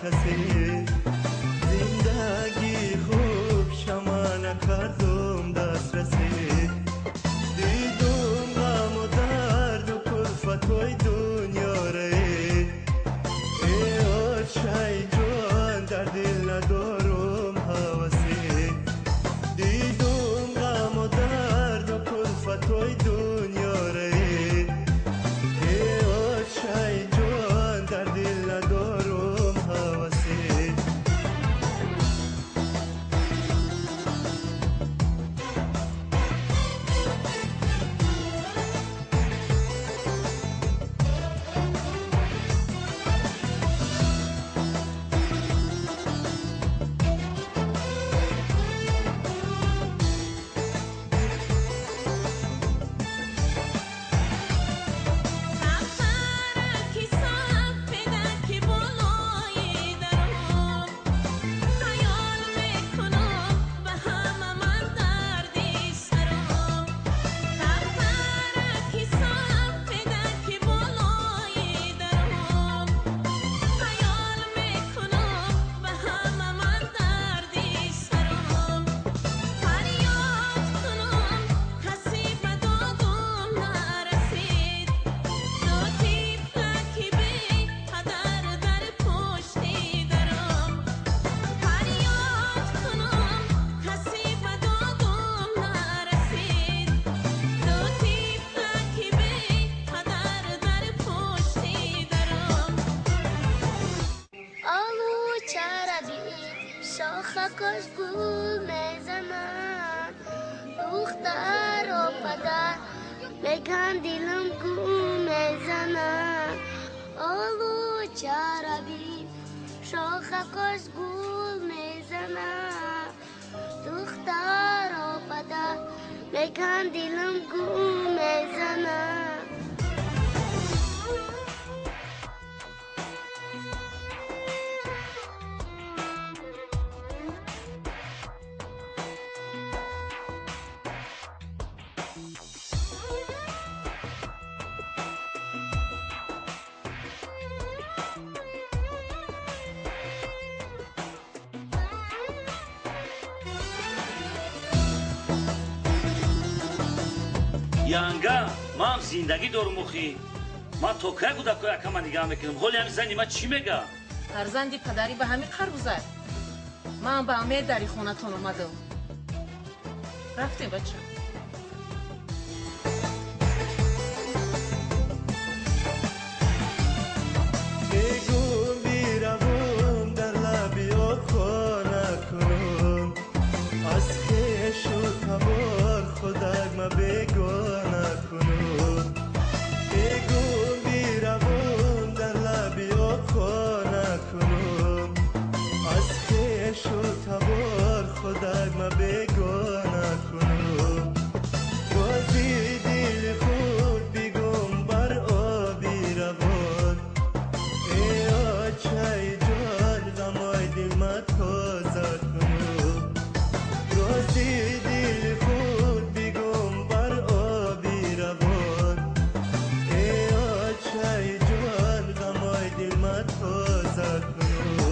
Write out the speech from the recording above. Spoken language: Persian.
کسی زندگی خوب شما نکردم دسترسی دیدم غم و درد و کلفتای دنیا ری ای چای جان در دل ندارم حوثی دیدم غم و درد و کلفتای دنیا ری ای چای جان در دل ندارم حوثی شاخکش گل میزنن دختر و پدر میگن دلم گل میزنن آلو چربی شاخکش گل میزنن دختر و پدر میگن دلم گل میزنن янга ман зиндагӣ дорум охи ман то кай кӯдакҳои акама нигаҳ мекунам ҳоли ҳами зани ман чӣ мегӯяд фарзанди падарӣ ба ҳамин қарбузад ман ба умед дари хонатон омадам рафтем бача بگم بیروم در لبی آکا نکنم از خیش و تبار خودک ما بگاه نکنم بگم بیروم در لبی آکا نکنم از خیش و تبار خودک ما بگاه نکنم بازی دل خود بگم بر آبی روان چای جان غمای دل ما تازه کنم رازی دل خود بگم بر آبی روان ای چای جان غمای دل ما تازه کنم